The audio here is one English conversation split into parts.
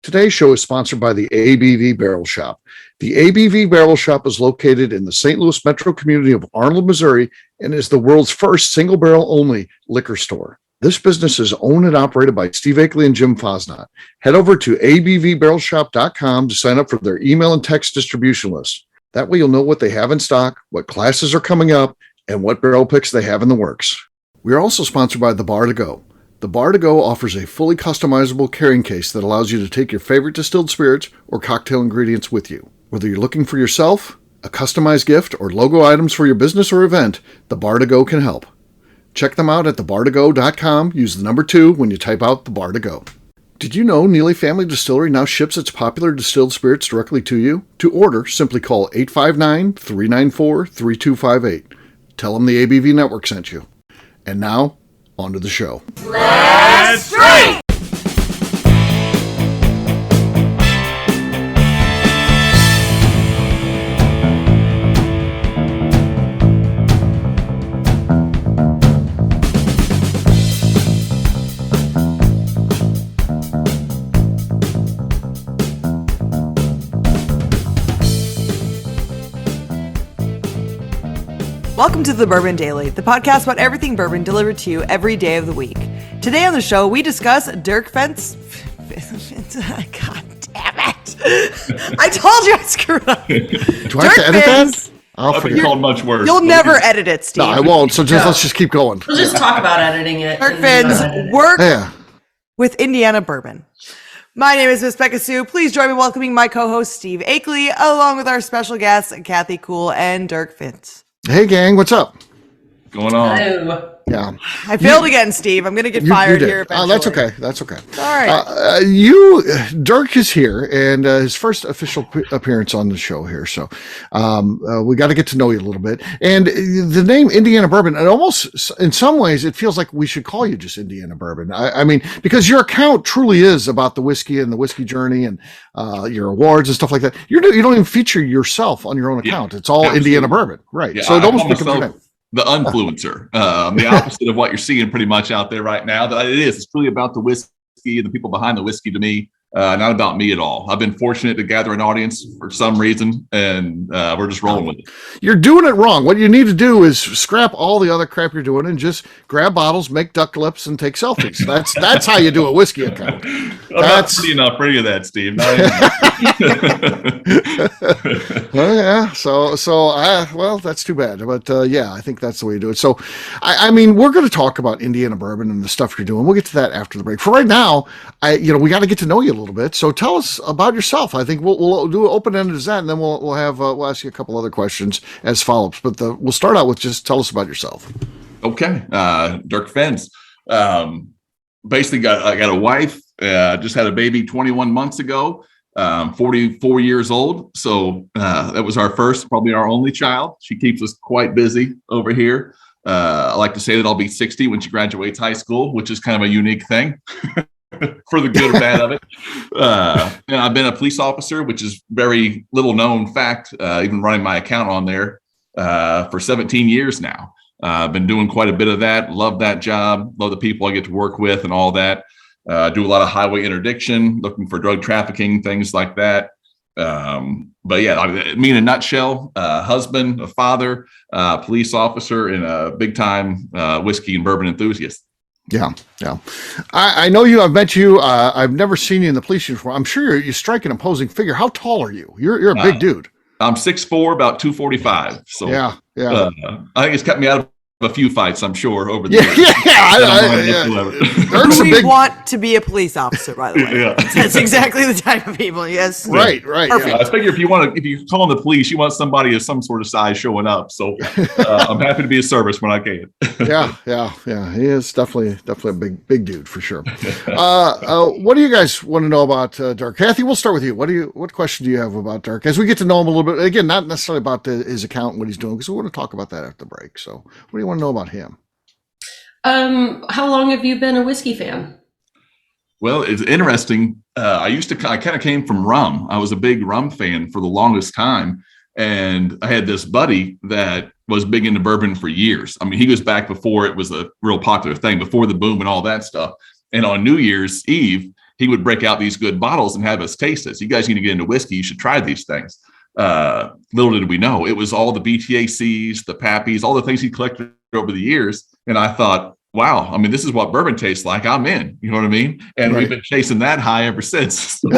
Today's show is sponsored by the ABV Barrel Shop. The ABV Barrel Shop is located in the St. Louis metro community of Arnold, Missouri, and is the world's first single barrel only liquor store. This business is owned and operated by Steve Akeley and Jim Fosnot. Head over to abvbarrelshop.com to sign up for their email and text distribution list. That way you'll know what they have in stock, what classes are coming up, and what barrel picks they have in the works. We are also sponsored by The Bar to Go. The Bar to Go offers a fully customizable carrying case that allows you to take your favorite distilled spirits or cocktail ingredients with you. Whether you're looking for yourself, a customized gift, or logo items for your business or event, The Bar to Go can help. Check them out at thebar2go.com. Use the number 2 when you type out The Bar to Go. Did you know Neely Family Distillery now ships its popular distilled spirits directly to you? To order, simply call 859-394-3258. Tell them the ABV Network sent you. And now, on to the show. Let's drink! Welcome to the Bourbon Daily, the podcast about everything bourbon delivered to you every day of the week. Today on the show, we discuss Dirk Fence. God damn it! I told you I screwed up. Do I have to edit that? I'll be called much worse. You'll never edit it, Steve. No, I won't. So let's just keep going. We'll just talk about editing it. Dirk Fence work with Indiana Bourbon. My name is Miss Becca Sue. Please join me welcoming my co-host Steve Akeley, along with our special guests Kathy Cool and Dirk Fence. Hey, gang, what's up? Going on? Hello. Yeah. I failed again, Steve. I'm going to get fired here eventually. That's okay. That's okay. All right. Dirk is here, and his first official appearance on the show here. So we got to get to know you a little bit. And the name Indiana Bourbon, it almost, in some ways, it feels like we should call you just Indiana Bourbon. I mean, because your account truly is about the whiskey and the whiskey journey and your awards and stuff like that. You don't even feature yourself on your own account. It's all absolutely. Indiana Bourbon. Right. Yeah, so it almost becomes your name. The influencer, the opposite of what you're seeing pretty much out there right now. That it is. It's really about the whiskey and the people behind the whiskey to me, not about me at all. I've been fortunate to gather an audience for some reason, and we're just rolling with it. You're doing it wrong. What you need to do is scrap all the other crap you're doing and just grab bottles, make duck lips, and take selfies. That's how you do a whiskey account. That's pretty enough for any of that, Steve. Well, yeah. Well, that's too bad. But yeah, I think that's the way you do it. So, I mean, we're going to talk about Indiana Bourbon and the stuff you're doing. We'll get to that after the break. For right now, we got to get to know you a little bit. So tell us about yourself. I think we'll do open-ended as that, and then we'll ask you a couple other questions as follow-ups. But we'll start out with just tell us about yourself. Okay, Dirk Fence. Basically, I got a wife. Just had a baby 21 months ago. 44 years old. So that was our first, probably our only child. She keeps us quite busy over here. I like to say that I'll be 60 when she graduates high school, which is kind of a unique thing for the good or bad of it. And I've been a police officer, which is very little known fact, even running my account on there for 17 years now. I've been doing quite a bit of that. Love that job. Love the people I get to work with and all that. Do a lot of highway interdiction, looking for drug trafficking, things like that. But yeah, me in a nutshell, husband, a father, police officer, and a big time whiskey and bourbon enthusiast. Yeah. I know you. I've met you. I've never seen you in the police uniform. I'm sure you strike an imposing figure. How tall are you? You're a big dude. I'm 6'4", about 245. So yeah. I think it's kept me out of a few fights, I'm sure, over the years. We want to be a police officer, by the way. Yeah. That's exactly the type of people. Yes. Right. Perfect. Yeah. I figure if you call the police, you want somebody of some sort of size showing up. So I'm happy to be of service when I can. Yeah. He is definitely a big dude for sure. What do you guys want to know about Dirk? Kathy, we'll start with you. What question do you have about Dirk? As we get to know him a little bit, again, not necessarily about his account and what he's doing, because we want to talk about that after the break. So what do you want to know about him? How long have you been a whiskey fan? Well, it's interesting. I kind of came from rum. I was a big rum fan for the longest time. And I had this buddy that was big into bourbon for years. I mean, he goes back before it was a real popular thing, before the boom and all that stuff. And on New Year's Eve, he would break out these good bottles and have us taste this. You guys need to get into whiskey. You should try these things. Little did we know, it was all the BTACs, the Pappies, all the things he collected over the years. And I thought, wow, I mean, this is what bourbon tastes like. I'm in, you know what I mean? And we've been chasing that high ever since. So,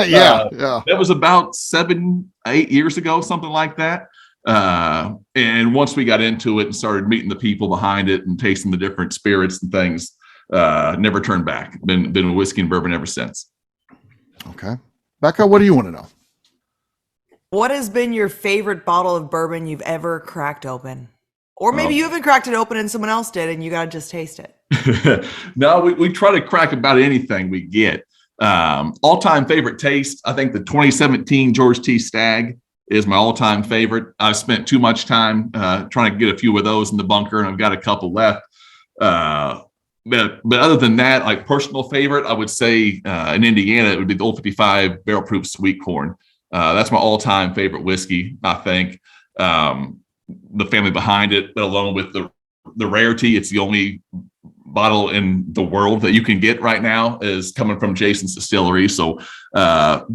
yeah. That was about 7-8 years ago, something like that. And once we got into it and started meeting the people behind it and tasting the different spirits and things, never turned back. Been whiskey and bourbon ever since. Okay. Becca, what do you want to know? What has been your favorite bottle of bourbon you've ever cracked open? Or maybe you haven't cracked it open and someone else did and you got to just taste it. No, we try to crack about anything we get. All-time favorite taste, I think the 2017 George T. Stagg is my all-time favorite. I've spent too much time trying to get a few of those in the bunker, and I've got a couple left. But other than that, like personal favorite, I would say in Indiana, it would be the Old 55 Barrel Proof Sweet Corn. That's my all-time favorite whiskey, I think. The family behind it, but along with the rarity, it's the only bottle in the world that you can get right now is coming from Jason's Distillery. So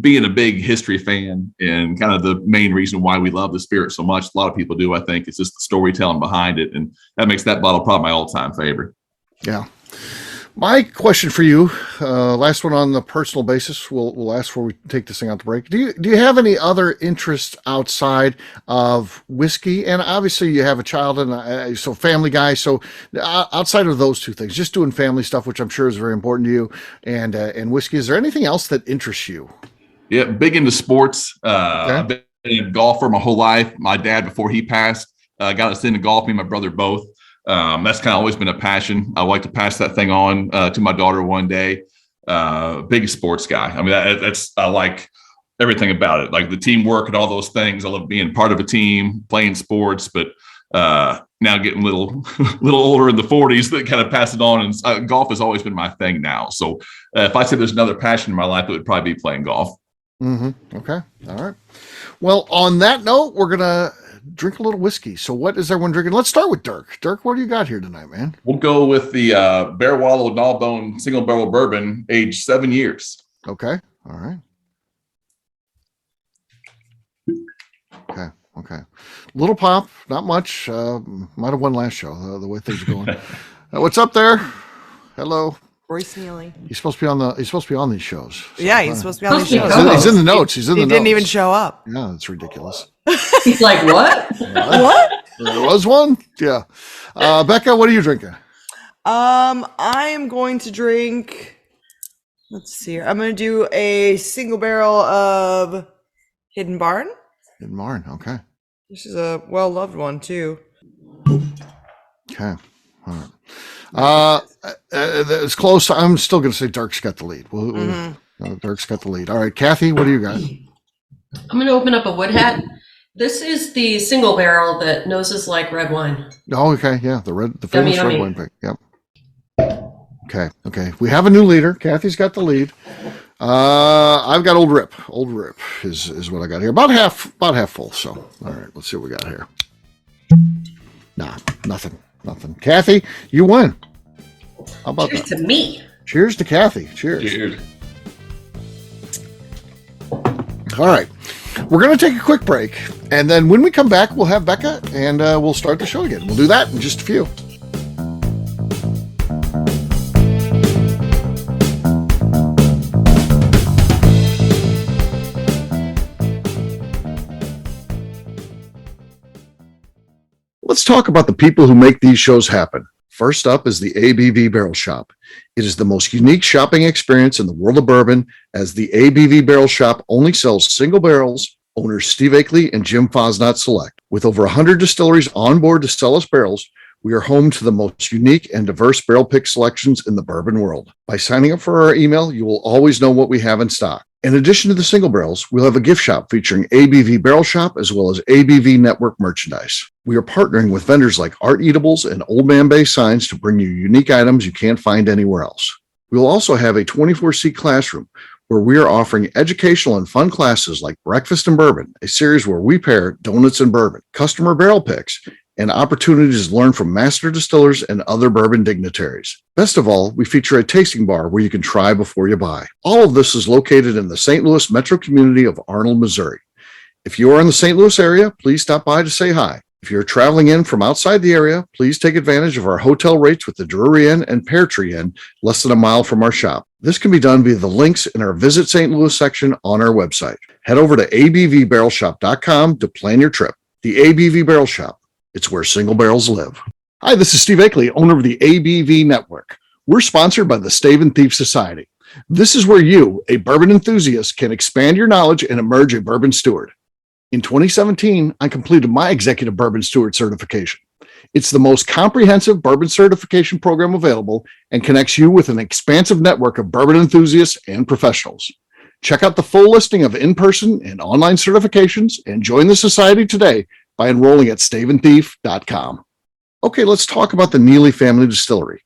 being a big history fan and kind of the main reason why we love the spirit so much, a lot of people do, I think, it's just the storytelling behind it. And that makes that bottle probably my all-time favorite. Yeah. My question for you, last one on the personal basis, we'll ask before we take this thing out to break. Do you have any other interests outside of whiskey? And obviously you have a child and so family guy. So outside of those two things, just doing family stuff, which I'm sure is very important to you, and whiskey, is there anything else that interests you? Yeah, big into sports. I've been a golfer my whole life. My dad, before he passed, got us into golf, me and my brother both. That's kind of always been a passion. I like to pass that thing on to my daughter one day. Big sports guy. I mean, I like everything about it, like the teamwork and all those things. I love being part of a team, playing sports, but now getting a little older in the 40s, that kind of pass it on. And golf has always been my thing now. So if I say there's another passion in my life, it would probably be playing golf. Mm-hmm. Okay. All right. Well, on that note, we're going to drink a little whiskey. So what is everyone drinking? Let's start with Dirk. Dirk, what do you got here tonight, man? We'll go with the Bear Wallow Gnawbone Single Barrel Bourbon, aged 7 years. Okay. All right. Okay. Little pop, not much. Might have won last show, the way things are going. What's up there? Hello. Royce Neely. He's supposed to be on these shows. So, yeah, he's supposed to be on these shows. He's in the notes. He didn't even show up. Yeah, that's ridiculous. He's like, what? What? There was one. Yeah. Becca, what are you drinking? I am going to drink. Let's see here. I'm going to do a single barrel of Hidden Barn. Hidden Barn. Okay. This is a well-loved one too. Okay. All right. It's close. I'm still going to say Dirk's got the lead. Dirk's got the lead. All right, Kathy, what do you got? I'm going to open up a wood hat. This is the single barrel that noses like red wine. Oh, okay. Yeah, the famous Yummy. red wine pick. Yep. Okay. We have a new leader. Kathy's got the lead. I've got Old Rip. Old Rip is what I got here. About half full. So, all right, let's see what we got here. Nah, nothing. Kathy, you win. How about Cheers that? to me. Cheers to Kathy. Cheers. All right. We're going to take a quick break. And then when we come back, we'll have Becca and we'll start the show again. We'll do that in just a few. Let's talk about the people who make these shows happen. First up is the ABV Barrel Shop. It is the most unique shopping experience in the world of bourbon, as the ABV Barrel Shop only sells single barrels. Owners Steve Akeley and Jim Fosnot select. With over 100 distilleries on board to sell us barrels, we are home to the most unique and diverse barrel pick selections in the bourbon world. By signing up for our email, you will always know what we have in stock. In addition to the single barrels, we'll have a gift shop featuring ABV Barrel Shop as well as ABV Network merchandise. We are partnering with vendors like Art Eatables and Old Man Bay Signs to bring you unique items you can't find anywhere else. We will also have a 24-seat classroom where we are offering educational and fun classes like Breakfast and Bourbon, a series where we pair donuts and bourbon, customer barrel picks, and opportunities to learn from master distillers and other bourbon dignitaries. Best of all, we feature a tasting bar where you can try before you buy. All of this is located in the St. Louis metro community of Arnold, Missouri. If you are in the St. Louis area, please stop by to say hi. If you're traveling in from outside the area, please take advantage of our hotel rates with the Drury Inn and Pear Tree Inn, less than a mile from our shop. This can be done via the links in our Visit St. Louis section on our website. Head over to abvbarrelshop.com to plan your trip. The ABV Barrel Shop. It's where single barrels live. Hi, this is Steve Akeley, owner of the ABV Network. We're sponsored by the Stave and Thief Society. This is where you, a bourbon enthusiast, can expand your knowledge and emerge a bourbon steward. In 2017, I completed my Executive Bourbon Steward certification. It's the most comprehensive bourbon certification program available and connects you with an expansive network of bourbon enthusiasts and professionals. Check out the full listing of in-person and online certifications and join the society today by enrolling at staveandthief.com. Okay, let's talk about the Neely Family Distillery.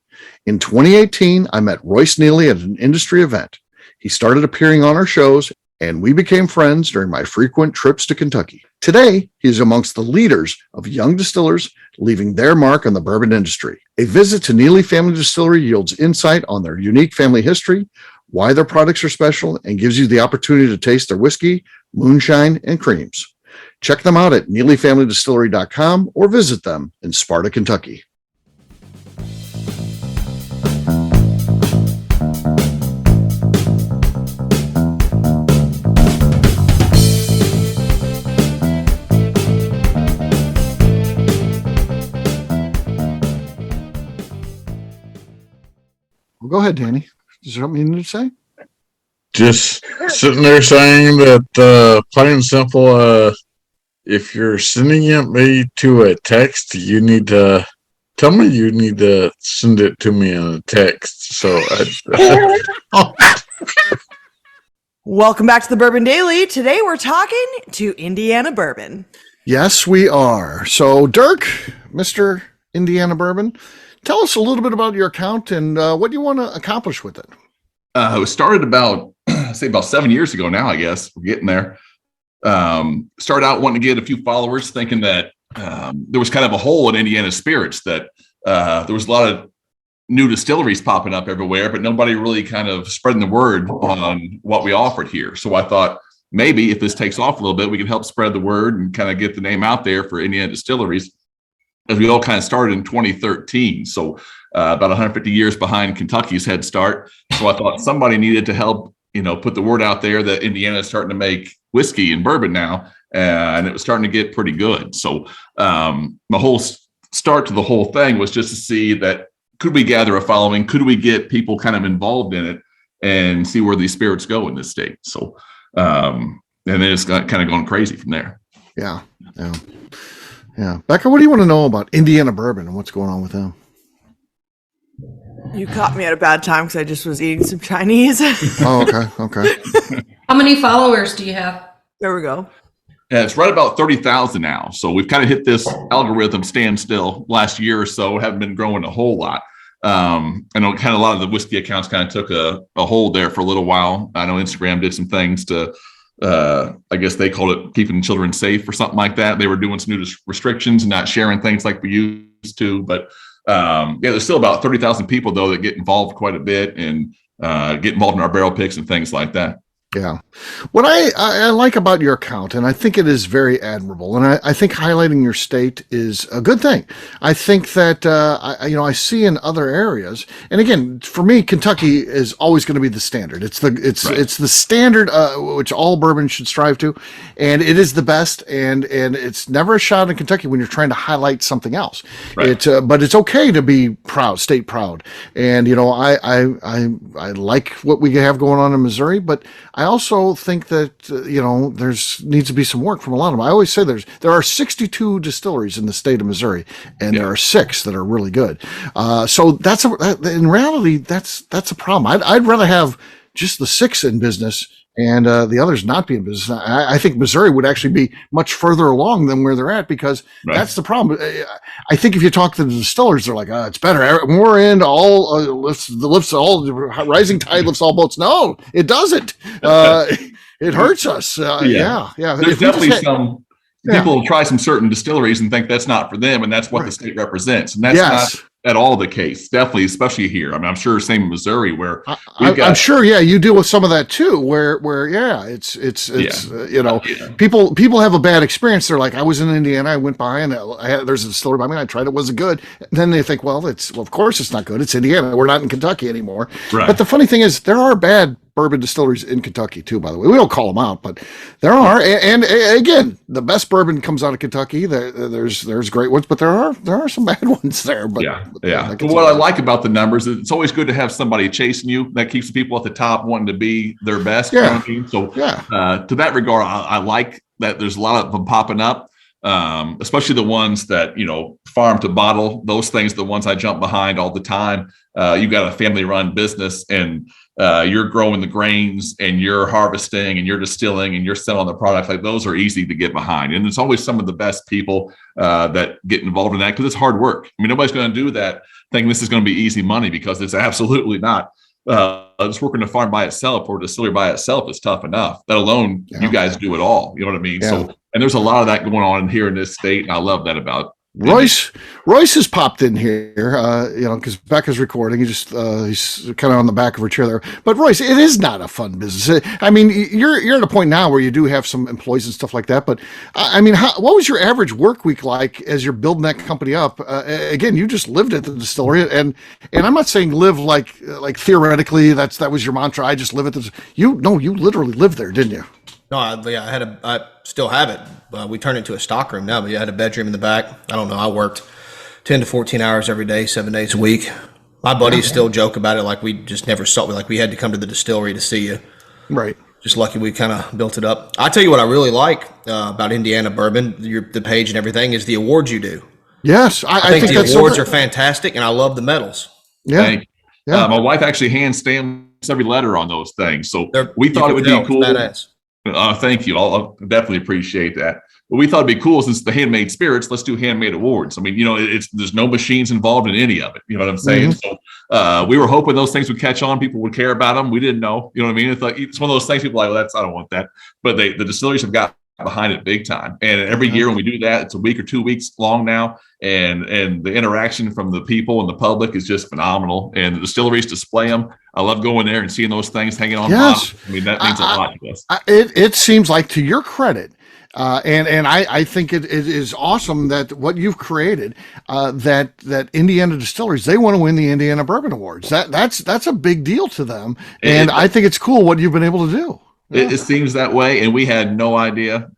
In 2018, I met Royce Neely at an industry event. He started appearing on our shows, and we became friends during my frequent trips to Kentucky. Today, he is amongst the leaders of young distillers leaving their mark on the bourbon industry. A visit to Neely Family Distillery yields insight on their unique family history, why their products are special, and gives you the opportunity to taste their whiskey, moonshine, and creams. Check them out at NeelyFamilyDistillery.com or visit them in Sparta, Kentucky. Well, go ahead, Danny. Is there something you need to say? Just sitting there saying that plain and simple, if you're sending me to a text, you need to tell me you need to send it to me in a text. So Welcome back to the Bourbon Daily. Today we're talking to Indiana Bourbon. Yes, we are. So, Dirk, Mr. Indiana Bourbon, tell us a little bit about your account and what you want to accomplish with it. It was started about 7 years ago now, I guess. We're getting there. Started out wanting to get a few followers, thinking that there was kind of a hole in Indiana spirits, that there was a lot of new distilleries popping up everywhere, but nobody really kind of spreading the word on what we offered here. So I thought maybe if this takes off a little bit, we can help spread the word and kind of get the name out there for Indiana distilleries, as we all kind of started in 2013. So about 150 years behind Kentucky's head start. So I thought somebody needed to help, put the word out there that Indiana is starting to make whiskey and bourbon now. And it was starting to get pretty good. So the whole start to the whole thing was just to see that, could we gather a following? Could we get people kind of involved in it and see where these spirits go in this state? So, and then it's got kind of going crazy from there. Yeah. Becca, what do you want to know about Indiana Bourbon and what's going on with them? You caught me at a bad time because I just was eating some Chinese. Oh, okay. How many followers do you have? There we go. Yeah, it's right about 30,000 now. So we've kind of hit this algorithm standstill last year or so, haven't been growing a whole lot. I know kind of a lot of the whiskey accounts kind of took a hold there for a little while. I know Instagram did some things to, I guess they called it keeping children safe or something like that. They were doing some new restrictions and not sharing things like we used to. But there's still about 30,000 people, though, that get involved quite a bit and get involved in our barrel picks and things like that. Yeah. What I like about your account, and I think it is very admirable, and I think highlighting your state is a good thing. I think that, I see in other areas, and again, for me, Kentucky is always going to be the standard. It's the standard, which all bourbon should strive to, and it is the best, and it's never a shot in Kentucky when you're trying to highlight something else. Right. But it's okay to be proud, state proud. And, I like what we have going on in Missouri, but I also think that, there's needs to be some work from a lot of them. I always say there are 62 distilleries in the state of Missouri, and there are 6 that are really good. So in reality, that's a problem. I'd rather have just the 6 in business and the others not be in business. I think Missouri would actually be much further along than where they're at, because that's the problem. I think if you talk to the distillers, they're like, it's better. More in all lifts all rising tide lifts all boats. No, it doesn't. It hurts us. Yeah. There's definitely some people will try some certain distilleries and think that's not for them, and that's what the state represents, and that's not at all the case. Definitely, especially here. I mean, I'm sure same in Missouri, where I'm sure, you deal with some of that too. Where it's people have a bad experience. They're like, I was in Indiana, I went by, and there's a distillery by me. I tried it, wasn't good. And then they think, well, of course it's not good. It's Indiana. We're not in Kentucky anymore. Right. But the funny thing is, there are bad bourbon distilleries in Kentucky too, by the way. We don't call them out, but there are. And again, the best bourbon comes out of Kentucky. There's great ones, but there are some bad ones there. But But what I like about the numbers is it's always good to have somebody chasing you. That keeps the people at the top wanting to be their best. You know what I mean? So to that regard, I like that there's a lot of them popping up. Especially the ones that, farm to bottle, those things, the ones I jump behind all the time. You got a family run business, and you're growing the grains, and you're harvesting, and you're distilling, and you're selling the product. Like, those are easy to get behind. And it's always some of the best people that get involved in that, because it's hard work. I mean, nobody's going to do that thinking this is going to be easy money, because it's absolutely not. Just working a farm by itself or a distillery by itself is tough enough. That alone, you guys do it all. You know what I mean? So, and there's a lot of that going on here in this state, and I love that about it. Royce has popped in here, because Becca's recording. He's kind of on the back of her chair there. But Royce, it is not a fun business. I mean, you're at a point now where you do have some employees and stuff like that. But I mean, what was your average work week like as you're building that company up? Again, you just lived at the distillery, and I'm not saying live like theoretically. That was your mantra. I just live at this. You literally lived there, didn't you? No, I still have it. We turned it into a stock room now, but I had a bedroom in the back. I don't know. I worked 10 to 14 hours every day, 7 days a week. My buddies still joke about it, like we just never saw it. Like, we had to come to the distillery to see you. Right. Just lucky we kind of built it up. I tell you what I really like about Indiana Bourbon, the page and everything, is the awards you do. Yes. I think the awards are fantastic, and I love the medals. Yeah. My wife actually hand stamps every letter on those things. So we thought it would be cool. Badass. Thank you. I'll definitely appreciate that. But we thought it'd be cool, since the handmade spirits, let's do handmade awards. I mean, there's no machines involved in any of it. You know what I'm saying? Mm-hmm. So we were hoping those things would catch on. People would care about them. We didn't know. You know what I mean? It's one of those things people are like, I don't want that. But the distilleries have got behind it big time. And every year when we do that, it's a week or 2 weeks long now. And the interaction from the people and the public is just phenomenal. And the distilleries display them. I love going there and seeing those things hanging on bottles. I mean, that means a lot to us. It seems like, to your credit, and I think it is awesome that what you've created, that Indiana distilleries, they want to win the Indiana Bourbon Awards. That's a big deal to them. And I think it's cool what you've been able to do. It seems that way, and we had no idea.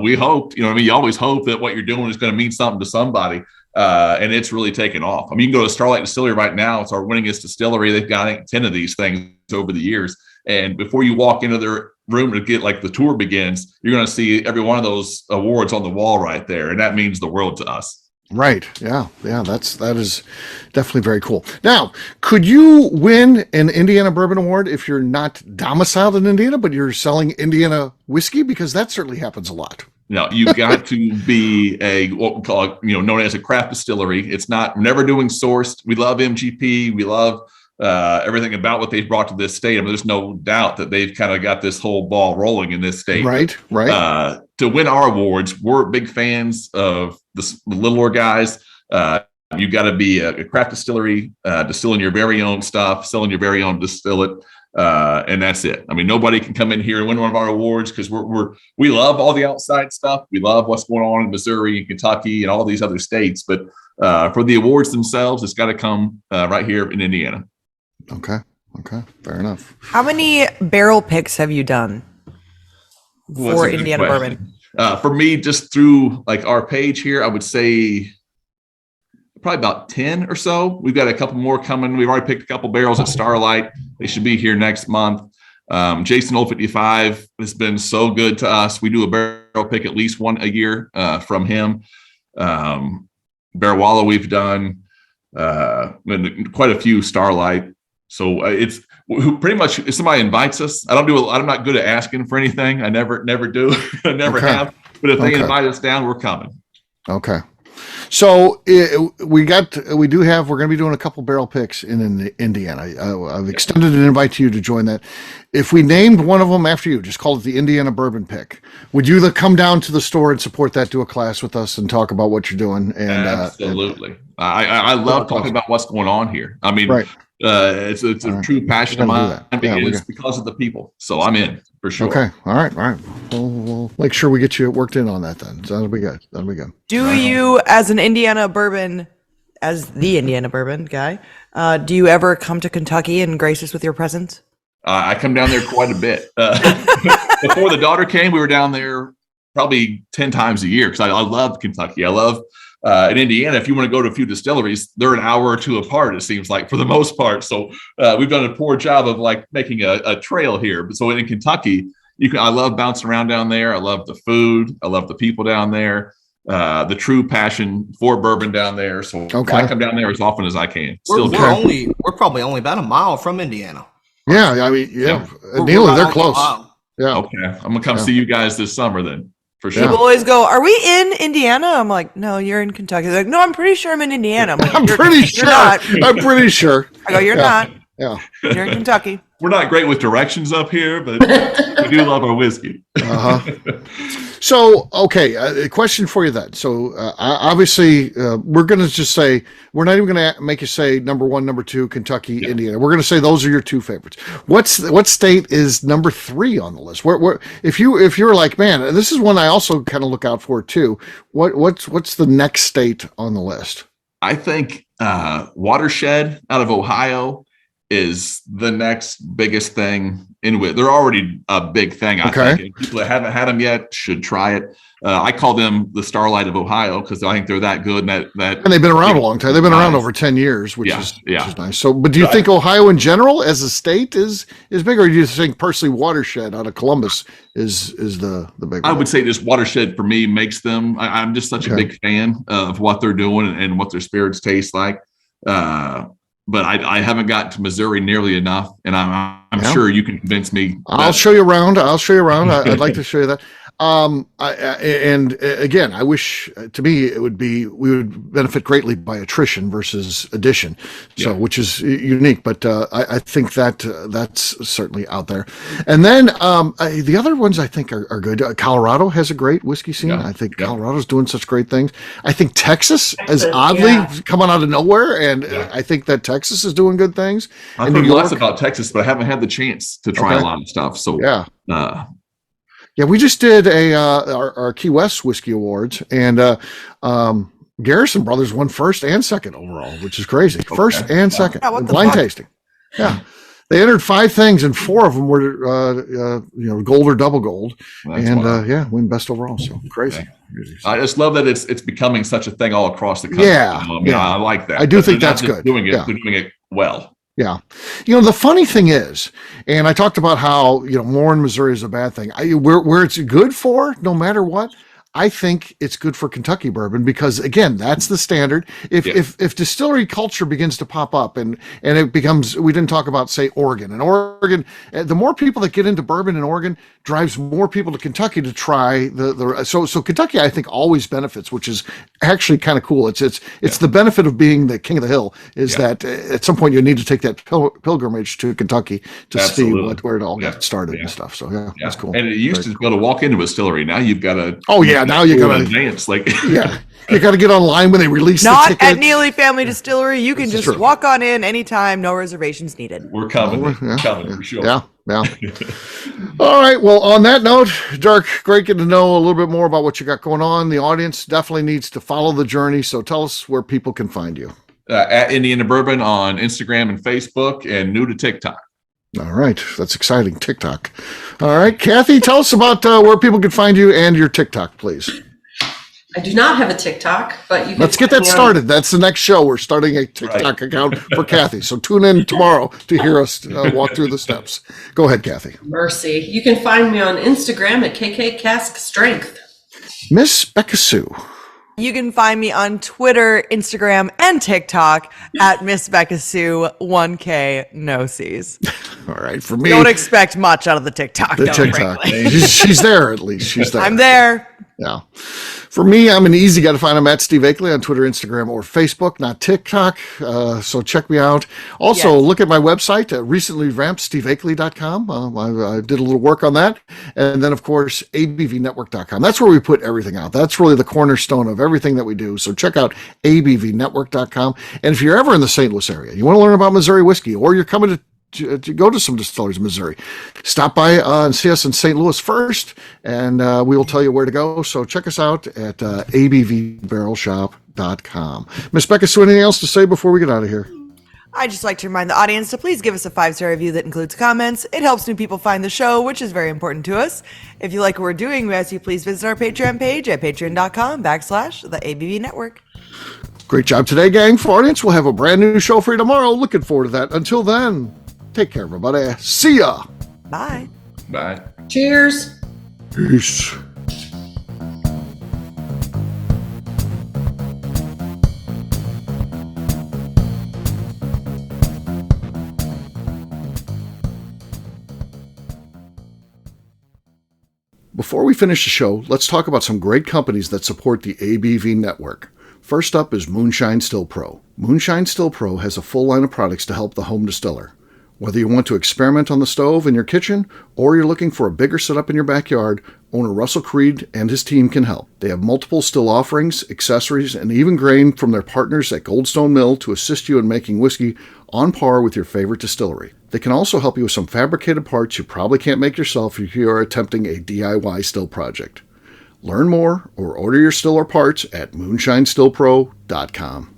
We hoped, you always hope that what you're doing is going to mean something to somebody, and it's really taken off. I mean, you can go to Starlight Distillery right now. It's our winningest distillery. They've got, I think, 10 of these things over the years. And before you walk into their room to get the tour begins, you're going to see every one of those awards on the wall right there, and that means the world to us. Right. Yeah. That is definitely very cool. Now, could you win an Indiana Bourbon Award if you're not domiciled in Indiana, but you're selling Indiana whiskey? Because that certainly happens a lot. No, you've got to be what we call, known as a craft distillery. It's not, we're never doing sourced. We love MGP. We love everything about what they've brought to this state. I mean, there's no doubt that they've kind of got this whole ball rolling in this state. Right. To win our awards, we're big fans of the littler guys. You got to be a craft distillery, distilling your very own stuff, selling your very own distillate, and that's it. I mean, nobody can come in here and win one of our awards, because we love all the outside stuff. We love what's going on in Missouri and Kentucky and all these other states, but for the awards themselves, it's got to come right here in Indiana. Okay, fair enough. How many barrel picks have you done for Indiana Bourbon? For me, just through our page here, I would say probably about 10 or so. We've got a couple more coming. We've already picked a couple barrels at Starlight. They should be here next month. Jason Old 55 has been so good to us. We do a barrel pick at least one a year from him. Bear Wallow we've done, quite a few Starlight. So it's pretty much, if somebody invites us, I'm not good at asking for anything. I never do. I never have. But if they invite us down, we're coming. Okay. So we're going to be doing a couple barrel picks in Indiana. I've extended an invite to you to join that. If we named one of them after you, just call it the Indiana Bourbon Pick. Would you come down to the store and support that, do a class with us and talk about what you're doing? And absolutely. I love talking about what's going on here. I mean, right. It's a true passion of mine. It's because of the people. So I'm in for sure. Okay. All right. We'll make sure we get you worked in on that then. That'll be good. Do you, as the Indiana Bourbon guy, do you ever come to Kentucky and grace us with your presence? I come down there quite a bit. Before the daughter came, we were down there probably 10 times a year because I love Kentucky. I love in Indiana, if you want to go to a few distilleries, they're an hour or two apart, it seems like, for the most part. So we've done a poor job of like making a trail here. But so in Kentucky, I love bouncing around down there. I love the food. I love the people down there. The true passion for bourbon down there. So I come down there as often as I can. We're probably only about a mile from Indiana. Yeah, I mean, Neely, they're close. Yeah. Okay, I'm gonna come see you guys this summer then. For sure. People always go, "Are we in Indiana?" I'm like, "No, you're in Kentucky." They're like, "No, I'm pretty sure I'm in Indiana." I'm like, I'm pretty sure. I'm pretty sure. I go, "You're not. Yeah, you're in Kentucky." We're not great with directions up here, but we do love our whiskey. So, okay, a question for you then. So, obviously, we're going to just say, we're not even going to make you say number one, number two, Kentucky, Indiana. We're going to say those are your two favorites. What state is number 3 on the list? Where if you're like, man, this is one I also kind of look out for too. What's the next state on the list? I think Watershed out of Ohio is the next biggest thing they're already a big thing. I think and people that haven't had them yet should try it. I call them the Starlight of Ohio because I think they're that good. And they've been around a long time. They've been around over 10 years, which is nice. So, but do you think Ohio in general as a state is big, or do you think personally Watershed out of Columbus is the big one? I would say just Watershed for me makes them. I'm just such a big fan of what they're doing and what their spirits taste like. But I haven't gotten to Missouri nearly enough, and I'm sure you can convince me. I'll show you around. I'd like to show you that. And again, I wish to me it would be we would benefit greatly by attrition versus addition, which is unique. But I think that's certainly out there. And then the other ones I think are good. Colorado has a great whiskey scene. I think Colorado's doing such great things. I think Texas is oddly coming out of nowhere, and I think that Texas is doing good things. I've heard lots about Texas, but I haven't had the chance to try a lot of stuff. So yeah, we just did our Key West Whiskey Awards, and Garrison Brothers won first and second overall, which is crazy. First and second, blind tasting. Yeah, they entered 5 things, and 4 of them were gold or double gold, win best overall. So crazy. I just love that it's becoming such a thing all across the country. I like that. I do think that's good. They're doing it well. Yeah. The funny thing is, and I talked about how, more in Missouri is a bad thing. Where it's good for, no matter what, I think it's good for Kentucky bourbon because, again, that's the standard. If distillery culture begins to pop up and it becomes, we didn't talk about, say, Oregon. And Oregon, the more people that get into bourbon in Oregon drives more people to Kentucky to try so Kentucky, I think, always benefits, which is actually kind of cool. It's the benefit of being the king of the hill is that at some point you need to take that pilgrimage to Kentucky to see where it all got started and stuff. So that's cool. And it used to be able to walk into a distillery. Now you've got to. Oh yeah. Now you gotta advance, you gotta get online when they release the tickets. Not at Neely Family Distillery. You can just walk on in anytime, no reservations needed. We're coming. Coming for sure. Yeah. All right. Well, on that note, Dirk, great getting to know a little bit more about what you got going on. The audience definitely needs to follow the journey. So tell us where people can find you. At Indiana Bourbon on Instagram and Facebook, and new to TikTok. All right. That's exciting. TikTok. All right. Kathy, tell us about where people can find you and your TikTok, please. I do not have a TikTok, but you can. Let's get that started. That's the next show. We're starting a TikTok account for Kathy. So tune in tomorrow to hear us walk through the steps. Go ahead, Kathy. Mercy. You can find me on Instagram at KK Cask Strength. Miss Becca Sue. You can find me on Twitter, Instagram, and TikTok at Miss Becca Sue 1K no C's. All right, for me, don't expect much out of the TikTok. She's there at least. She's there. I'm there. Yeah. For me, I'm an easy guy to find. I'm at Steve Akeley on Twitter, Instagram, or Facebook, not TikTok. So check me out. Also, Yes. look at my website, recently revamped, steveakeley.com. I did a little work on that. And then, of course, abvnetwork.com. That's where we put everything out. That's really the cornerstone of everything that we do. So check out abvnetwork.com. And if you're ever in the St. Louis area, you want to learn about Missouri whiskey, or you're coming to go to some distilleries in Missouri, stop by and see us in St. Louis first, and we will tell you where to go. So check us out at abvbarrelshop.com. Miss Becca, so anything else to say before we get out of here? I'd just like to remind the audience to please give us a 5-star review that includes comments. It helps new people find the show, which is very important to us. If you like what we're doing, we ask you please visit our Patreon page at patreon.com/the ABV Network. Great job today, gang. For audience, we'll have a brand new show for you tomorrow. Looking forward to that. Until then, take care, everybody. See ya. Bye. Bye. Cheers. Peace. Before we finish the show, let's talk about some great companies that support the ABV network. First up is Moonshine Still Pro. Moonshine Still Pro has a full line of products to help the home distiller. Whether you want to experiment on the stove in your kitchen or you're looking for a bigger setup in your backyard, owner Russell Creed and his team can help. They have multiple still offerings, accessories, and even grain from their partners at Goldstone Mill to assist you in making whiskey on par with your favorite distillery. They can also help you with some fabricated parts you probably can't make yourself if you are attempting a DIY still project. Learn more or order your still or parts at moonshinestillpro.com.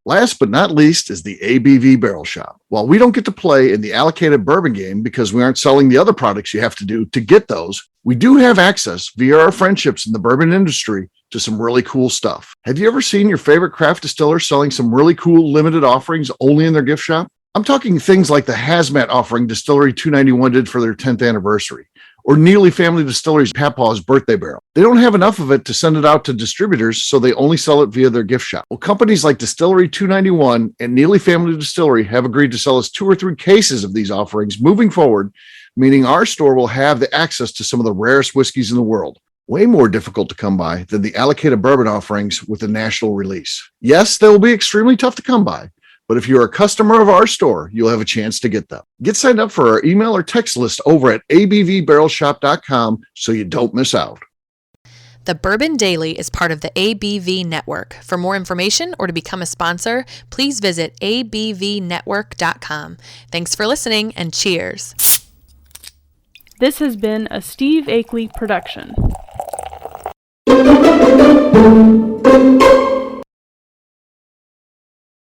Last but not least is the ABV Barrel Shop. While we don't get to play in the allocated bourbon game because we aren't selling the other products you have to do to get those, we do have access via our friendships in the bourbon industry to some really cool stuff. Have you ever seen your favorite craft distiller selling some really cool limited offerings only in their gift shop? I'm talking things like the hazmat offering Distillery 291 did for their 10th anniversary, or Neely Family Distillery's Papaw's birthday barrel. They don't have enough of it to send it out to distributors, so they only sell it via their gift shop. Well, companies like Distillery 291 and Neely Family Distillery have agreed to sell us 2 or 3 cases of these offerings moving forward, meaning our store will have the access to some of the rarest whiskeys in the world. Way more difficult to come by than the allocated bourbon offerings with a national release. Yes, they will be extremely tough to come by, but if you're a customer of our store, you'll have a chance to get them. Get signed up for our email or text list over at abvbarrelshop.com so you don't miss out. The Bourbon Daily is part of the ABV Network. For more information or to become a sponsor, please visit abvnetwork.com. Thanks for listening and cheers. This has been a Steve Akeley production.